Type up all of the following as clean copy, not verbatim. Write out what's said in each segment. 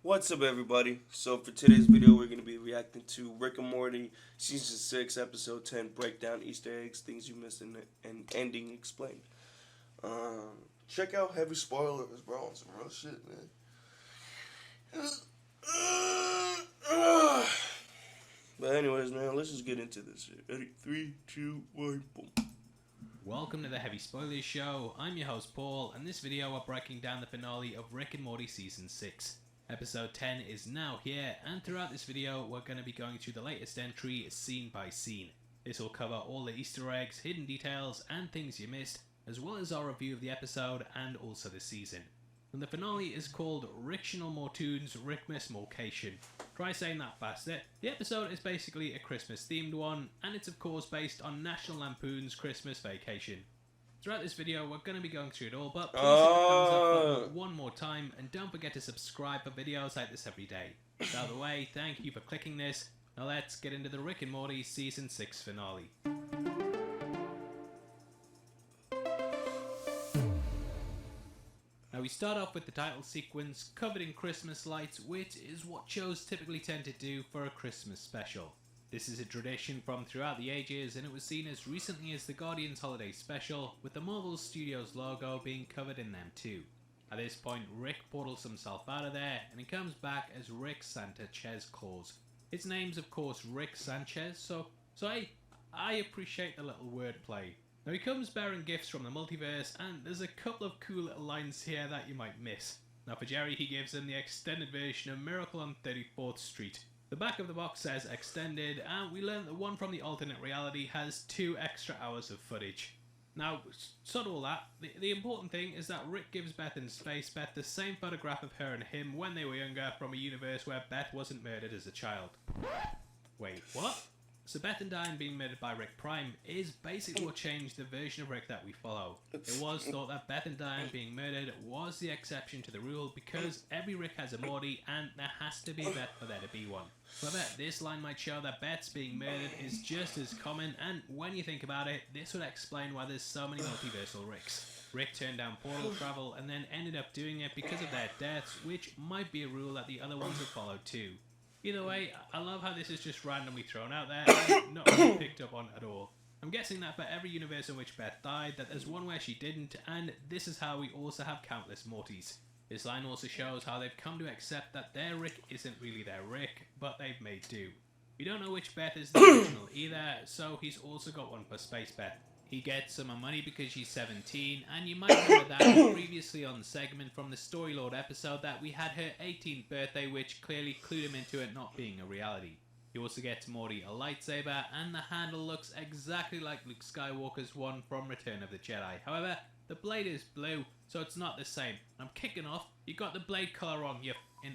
What's up, everybody? So for today's video, we're going to be reacting to Rick and Morty Season 6, Episode 10, Breakdown, Easter eggs, things you missed, and ending explained. Check out heavy spoilers, bro, on some real shit, man. But anyways, man, let's just get into this shit. Ready? 3, 2, 1, boom. Welcome to the Heavy Spoilers Show. I'm your host Paul, and this video we're breaking down the finale of Rick and Morty Season 6. Episode 10 is now here, and throughout this video we're going to be going through the latest entry scene by scene. This will cover all the Easter eggs, hidden details, and things you missed, as well as our review of the episode and also the season. And the finale is called Rictional Mortoon's Rickmas Morcation. Try saying that faster. The episode is basically a Christmas themed one, and it's of course based on National Lampoon's Christmas Vacation. Throughout this video we're going to be going through it all, but please hit the thumbs up button one more time, and don't forget to subscribe for videos like this every day. Out of the way, thank you for clicking this. Now let's get into the Rick and Morty Season 6 finale. Now we start off with the title sequence covered in Christmas lights, which is what shows typically tend to do for a Christmas special. This is a tradition from throughout the ages, and it was seen as recently as the Guardians Holiday Special, with the Marvel Studios logo being covered in them too. At this point, Rick portals himself out of there, and he comes back as Rick Sanchez Claus. His name's of course Rick Sanchez, so I appreciate the little wordplay. Now he comes bearing gifts from the multiverse, and there's a couple of cool little lines here that you might miss. Now for Jerry, he gives him the extended version of Miracle on 34th Street. The back of the box says extended, and we learn that one from the alternate reality has 2 extra hours of footage. Now, sod all that, the important thing is that Rick gives Beth and Space Beth the same photograph of her and him when they were younger from a universe where Beth wasn't murdered as a child. Wait, what? So Beth and Diane being murdered by Rick Prime is basically what changed the version of Rick that we follow. It was thought that Beth and Diane being murdered was the exception to the rule because every Rick has a Morty and there has to be a Beth for there to be one. However, this line might show that Beth's being murdered is just as common, and when you think about it, this would explain why there's so many multiversal Ricks. Rick turned down portal travel and then ended up doing it because of their deaths, which might be a rule that the other ones have followed too. Either way, I love how this is just randomly thrown out there and not really picked up on at all. I'm guessing that for every universe in which Beth died, that there's one where she didn't, and this is how we also have countless Mortys. This line also shows how they've come to accept that their Rick isn't really their Rick, but they've made do. We don't know which Beth is the original either, so he's also got one for Space Beth. He gets some money because she's 17, and you might remember that previously on the segment from the Storylord episode that we had her 18th birthday, which clearly clued him into it not being a reality. He also gets Morty a lightsaber, and the handle looks exactly like Luke Skywalker's one from Return of the Jedi. However, the blade is blue, so it's not the same. I'm kicking off, you got the blade colour wrong, you f***ing...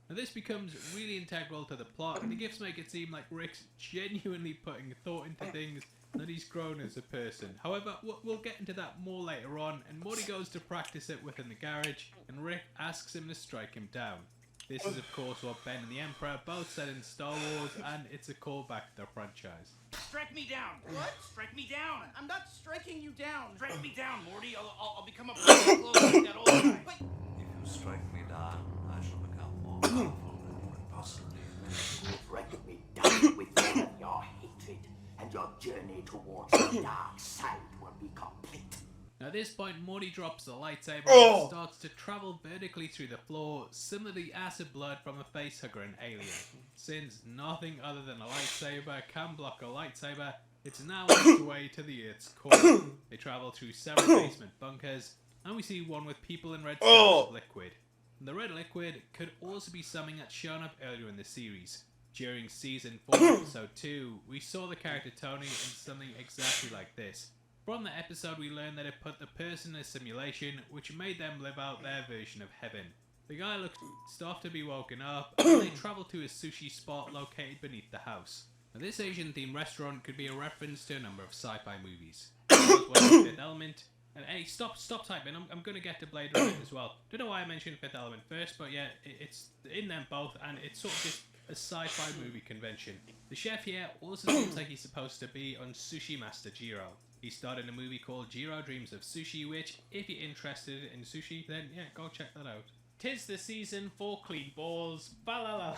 Now this becomes really integral to the plot, and the gifts make it seem like Rick's genuinely putting thought into things, that he's grown as a person. However, we'll get into that more later on, and Morty goes to practice it within the garage, and Rick asks him to strike him down. This is of course what Ben and the Emperor both said in Star Wars, and it's a callback to their franchise. Strike me down! What? Strike me down! I'm not striking you down. Strike me down, Morty! I'll become a person close like that old guy. But If you strike me down, I shall become more powerful than you can possibly imagine. Strike me down with all of your hatred, and your journey towards the dark side will be complete. Now at this point, Morty drops the lightsaber Oh! and starts to travel vertically through the floor, similar to the acid blood from a facehugger in Alien. Since nothing other than a lightsaber can block a lightsaber, it's now on its way to the Earth's core. They travel through several basement bunkers, and we see one with people in red stones of liquid. The red liquid could also be something that's shown up earlier in the series. During Season 4, Episode 2, we saw the character Tony in something exactly like this. From the episode we learned that it put the person in a simulation, which made them live out their version of heaven. The guy looks stuffed to be woken up, and they travel to a sushi spot located beneath the house. Now this Asian themed restaurant could be a reference to a number of sci-fi movies. Fifth Element. And hey, stop typing, I'm gonna get to Blade Runner as well. Don't know why I mentioned Fifth Element first, but yeah, it's in them both, and it's sort of just a sci-fi movie convention. The chef here also seems like he's supposed to be on Sushi Master Jiro. He starred in a movie called Jiro Dreams of Sushi, which, if you're interested in sushi, then yeah, go check that out. 'Tis the season for clean balls. Ba la la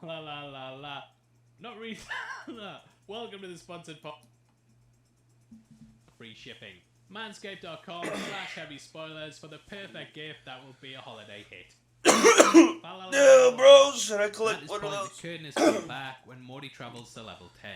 la la la la. Not really. Welcome to the sponsored free shipping. Manscaped.com/heavy spoilers for the perfect gift that will be a holiday hit. Yeah, bro, should I At collect this one point, of the those? curtain is pulled back when Morty travels to level 10.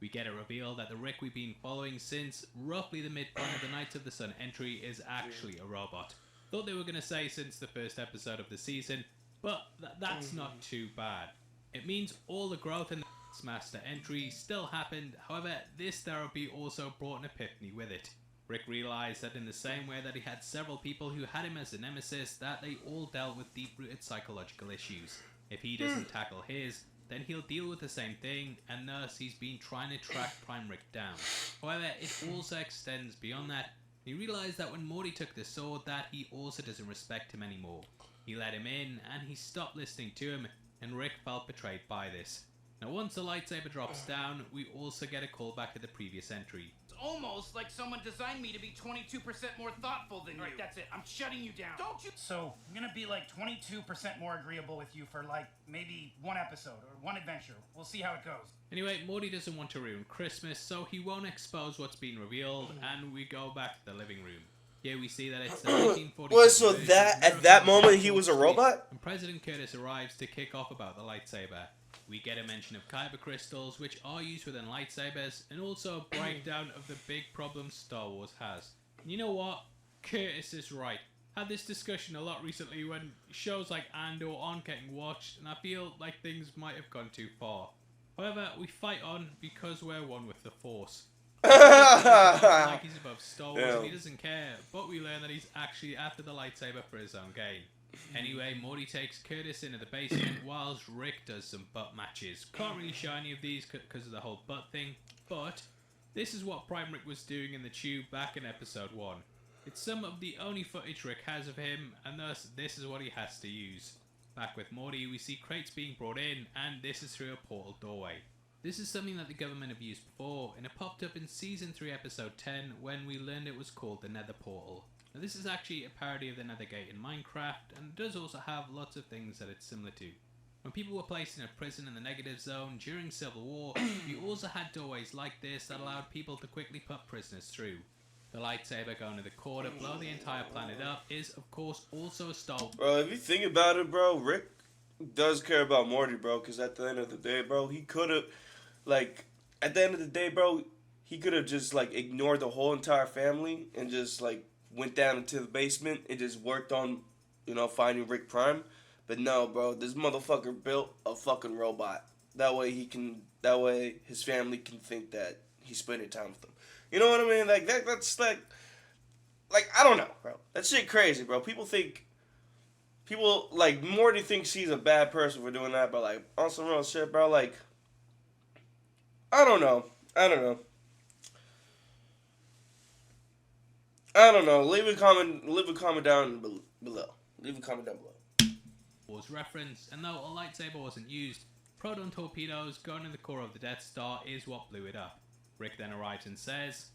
We get a reveal that the Rick we've been following since roughly the midpoint of the Knights of the Sun entry is actually a robot. Thought they were going to say since the first episode of the season, but that's not too bad. It means all the growth in the Master entry still happened, however, this therapy also brought an epiphany with it. Rick realized that in the same way that he had several people who had him as a nemesis, that they all dealt with deep-rooted psychological issues. If he doesn't tackle his, then he'll deal with the same thing, and thus he's been trying to track Prime Rick down. However, it also extends beyond that. He realized that when Morty took the sword, that he also doesn't respect him anymore. He let him in, and he stopped listening to him, and Rick felt betrayed by this. Now once the lightsaber drops down, we also get a callback at the previous entry. It's almost like someone designed me to be 22% more thoughtful than you. Alright, that's it. I'm shutting you down. Don't you? So, I'm gonna be like 22% more agreeable with you for like maybe one episode or one adventure. We'll see how it goes. Anyway, Morty doesn't want to ruin Christmas, so he won't expose what's been revealed, and we go back to the living room. Here we see that it's the 1940s. Well, so that at that moment he was a robot? And President Curtis arrives to kick off about the lightsaber. We get a mention of kyber crystals, which are used within lightsabers, and also a breakdown of the big problems Star Wars has. And you know what? Curtis is right. Had this discussion a lot recently when shows like Andor aren't getting watched, and I feel like things might have gone too far. However, we fight on because we're one with the Force. Like he's above Star Wars and he doesn't care, but we learn that he's actually after the lightsaber for his own gain. Anyway, Morty takes Curtis into the basement whilst Rick does some butt matches. Can't really show any of these because of the whole butt thing, but this is what Prime Rick was doing in the tube back in episode 1. It's some of the only footage Rick has of him, and thus this is what he has to use. Back with Morty, we see crates being brought in, and this is through a portal doorway. This is something that the government have used before, and it popped up in Season 3 Episode 10 when we learned it was called the Nether Portal. Now this is actually a parody of the Nethergate in Minecraft, and it does also have lots of things that it's similar to. When people were placed in a prison in the negative zone during Civil War, we also had doorways like this that allowed people to quickly put prisoners through. The lightsaber going to the core to blow the entire planet up is, of course, also a Star Wars. Bro, if you think about it, bro, Rick does care about Morty, bro, because at the end of the day, bro, he could have, at the end of the day, bro, he could have just, ignored the whole entire family and just, went down into the basement and just worked on, finding Rick Prime. But no, bro, this motherfucker built a fucking robot. That way his family can think that he's spending time with them. You know what I mean? That's I don't know, bro. That shit crazy, bro. Morty thinks he's a bad person for doing that, but, on some real shit, bro, I don't know. Leave a comment down below. Wars reference, and though a lightsaber wasn't used, proton torpedoes going in the core of the Death Star is what blew it up. Rick then arrives and says,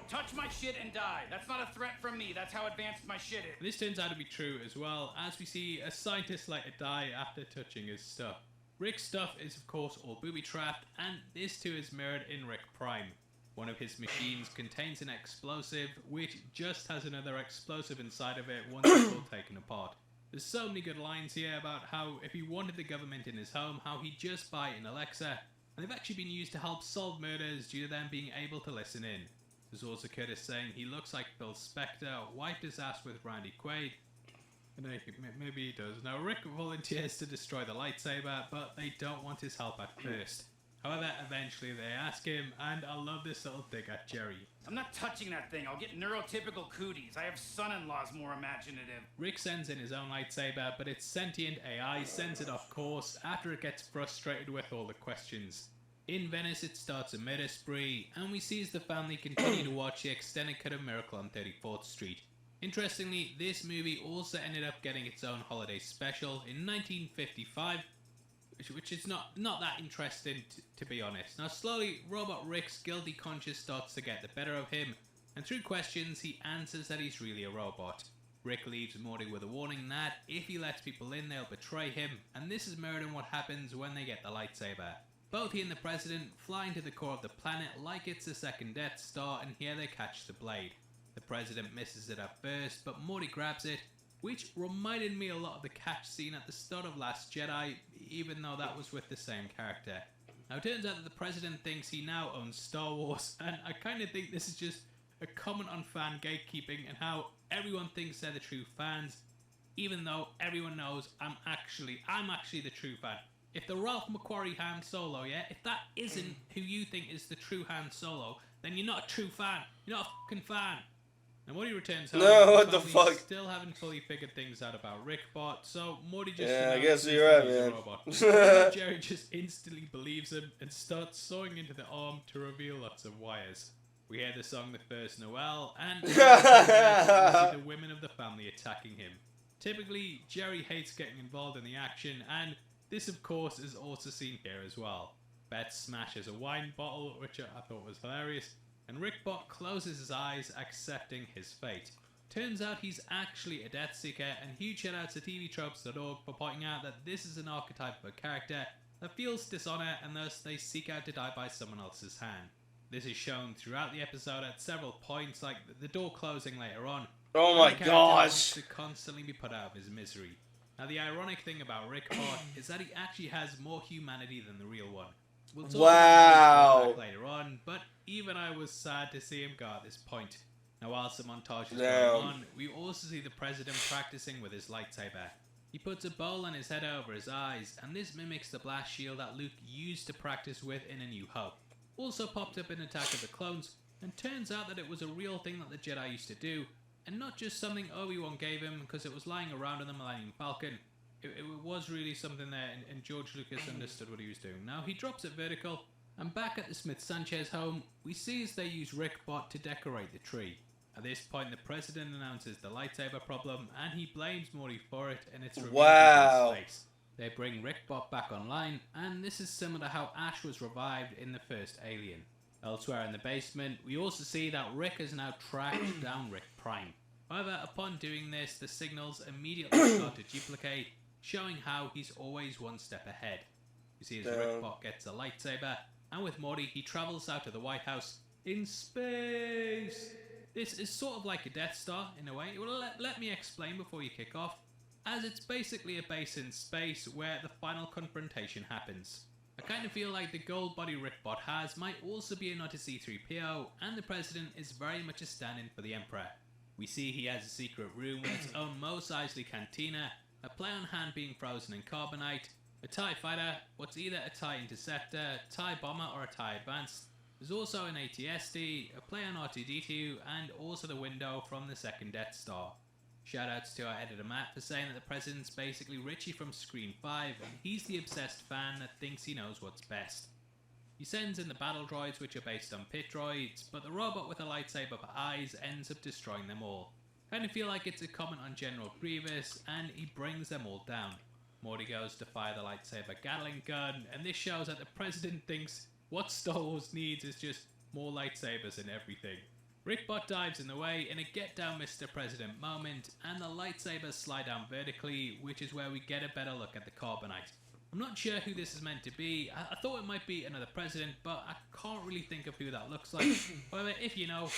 Touch my shit and die. That's not a threat from me. That's how advanced my shit is. This turns out to be true as well, as we see a scientist later die after touching his stuff. Rick's stuff is of course all booby-trapped, and this too is mirrored in Rick Prime. One of his machines contains an explosive, which just has another explosive inside of it once it's all taken apart. There's so many good lines here about how if he wanted the government in his home, how he'd just buy an Alexa, and they've actually been used to help solve murders due to them being able to listen in. There's also Curtis saying he looks like Bill Spector, wiped his ass with Randy Quaid. And maybe he does. Now Rick volunteers to destroy the lightsaber, but they don't want his help at first. However, eventually they ask him, and I love this little dig at Jerry. I'm not touching that thing. I'll get neurotypical cooties. I have son-in-laws more imaginative. Rick sends in his own lightsaber, but its sentient AI sends it off course after it gets frustrated with all the questions. In Venice, it starts a murder spree, and we see as the family continue to watch the extended cut of Miracle on 34th Street. Interestingly, this movie also ended up getting its own holiday special in 1955, which is not that interesting to be honest. Now slowly, Robot Rick's guilty conscience starts to get the better of him, and through questions he answers that he's really a robot. Rick leaves Morty with a warning that if he lets people in, they'll betray him, and this is mirrored in what happens when they get the lightsaber. Both he and the President fly into the core of the planet like it's the second Death Star, and here they catch the blade. The President misses it at first, but Morty grabs it, which reminded me a lot of the catch scene at the start of Last Jedi, even though that was with the same character. Now it turns out that the President thinks he now owns Star Wars, and I kind of think this is just a comment on fan gatekeeping and how everyone thinks they're the true fans, even though everyone knows I'm actually the true fan. If the Ralph McQuarrie Han Solo, yeah, if that isn't who you think is the true Han Solo, then you're not a true fan. You're not a fucking fan. And Morty returns home. No, what the family fuck? Still haven't fully figured things out about Rickbot, so Morty just Yeah, I announces guess you're right, that he's a man. robot. Jerry just instantly believes him and starts sawing into the arm to reveal lots of wires. We hear the song The First Noel, and we see the women of the family attacking him. Typically, Jerry hates getting involved in the action, and this of course is also seen here as well. Beth smashes a wine bottle, which I thought was hilarious, and Rickbot closes his eyes, accepting his fate. Turns out he's actually a Death Seeker, and huge shout outs to TVTropes.org for pointing out that this is an archetype of a character that feels dishonor, and thus they seek out to die by someone else's hand. This is shown throughout the episode at several points, like the door closing later on. Oh my The character wants gosh. to constantly be put out of his misery. Now the ironic thing about Rickbot is that he actually has more humanity than the real one. We'll talk Wow. about that later on, but even I was sad to see him go at this point. Now whilst the montage is Damn. going on, we also see the President practicing with his lightsaber. He puts a bowl on his head over his eyes, and this mimics the blast shield that Luke used to practice with in A New Hope. Also popped up in Attack of the Clones, and turns out that it was a real thing that the Jedi used to do, and not just something Obi-Wan gave him because it was lying around on the Millennium Falcon. It was really something there, and George Lucas understood what he was doing. Now he drops it vertical, and back at the Smith-Sanchez home, we see as they use Rickbot to decorate the tree. At this point, the President announces the lightsaber problem, and he blames Morty for it, and it's revealed Wow. in his face. They bring Rickbot back online, and this is similar to how Ash was revived in the first Alien. Elsewhere in the basement, we also see that Rick has now tracked down Rick Prime. However, upon doing this, the signals immediately start to duplicate, showing how he's always one step ahead. You see as Damn. Rickbot gets a lightsaber, and with Morty, he travels out to the White House in space. This is sort of like a Death Star in a way. Well, let me explain before you kick off, as it's basically a base in space where the final confrontation happens. I kind of feel like the gold body Rickbot has might also be a nod to C-3PO, and the President is very much a stand-in for the Emperor. We see he has a secret room with its own Mos Eisley cantina, a play on Han being frozen in carbonite, a TIE fighter, what's either a TIE Interceptor, TIE Bomber or a TIE Advanced. There's also an AT-ST, a play on R2-D2, and also the window from the second Death Star. Shoutouts to our editor Matt for saying that the President's basically Richie from Screen 5, and he's the obsessed fan that thinks he knows what's best. He sends in the battle droids, which are based on pit droids, but the robot with a lightsaber for eyes ends up destroying them all. Kind of feel like it's a comment on General Grievous, and he brings them all down. Morty goes to fire the lightsaber Gatling gun, and this shows that the President thinks what Star Wars needs is just more lightsabers and everything. Rickbot dives in the way in a get down Mr. President moment, and the lightsabers slide down vertically, which is where we get a better look at the carbonite. I'm not sure who this is meant to be. I thought it might be another president, but I can't really think of who that looks like. However, if you know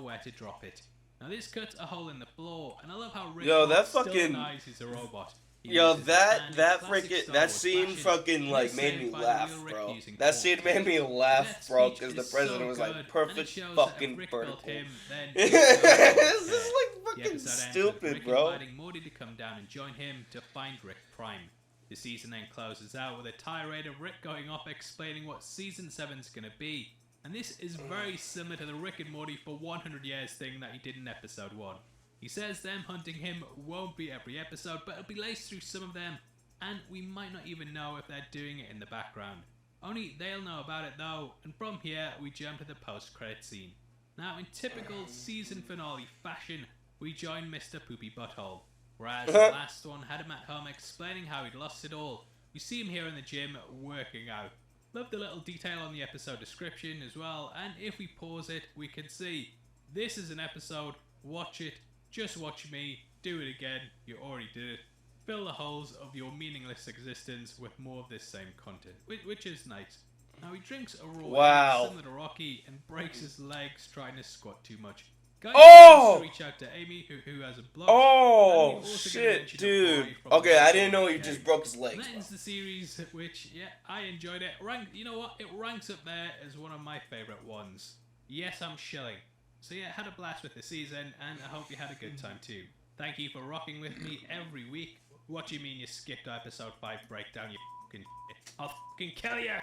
where to drop it. Now this cuts a hole in the floor, and I love how Rick Yo, that still fucking- denies he's a robot. He Yo, uses his hand in that classic freaking Star that Wars scene fashion. fucking He like is made saved me by the laugh, real Rick bro. using That force. scene made me That laugh, bro, speech because the is president so was good, like and it perfect shows that if fucking Rick built vertical. him, then This he is built like The fucking episode ends with stupid, Rick bro. inviting Morty to come down and join him to find Rick Prime. The season then closes out with a tirade of Rick going off explaining what Season 7's gonna be. And this is very similar to the Rick and Morty for 100 years thing that he did in Episode 1. He says them hunting him won't be every episode, but it'll be laced through some of them, and we might not even know if they're doing it in the background. Only they'll know about it though, and from here we jump to the post-credit scene. Now in typical season finale fashion, we join Mr. Poopy Butthole. Whereas the last one had him at home explaining how he'd lost it all, we see him here in the gym working out. Love the little detail on the episode description as well, and if we pause it, we can see this is an episode, watch it, just watch me, Do it again. You already did it. Fill the holes of your meaningless existence with more of this same content, which is nice. Now he drinks a raw Wow. similar to Rocky and breaks his legs trying to squat too much. Guys, Oh! to reach out to Amy, who has a blog. Oh, And we also shit, mentioned dude. Roy from Okay, I didn't Rocky. know he just broke his legs. And that ends the series, which, yeah, I enjoyed it. You know what? It ranks up there as one of my favourite ones. Yes, I'm shilling. So yeah, had a blast with the season, and I hope you had a good time too. Thank you for rocking with me every week. What do you mean you skipped episode 5 breakdown, you fucking shit? I'll fucking kill you!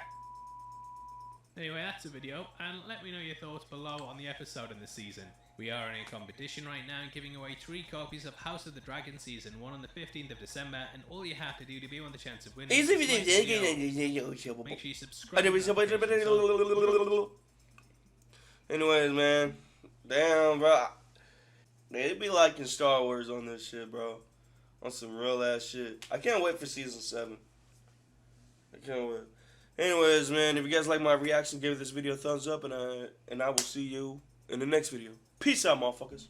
Anyway, that's the video, and let me know your thoughts below on the episode and the season. We are in a competition right now, giving away 3 copies of House of the Dragon Season 1 on the 15th of December, and all you have to do to be on the chance of winning is like the video. Make sure you subscribe. Anyways, man. Damn, bro. They be liking Star Wars on this shit, bro. On some real ass shit. I can't wait for season 7. I can't wait. Anyways, man, if you guys like my reaction, give this video a thumbs up, and I will see you in the next video. Peace out, motherfuckers.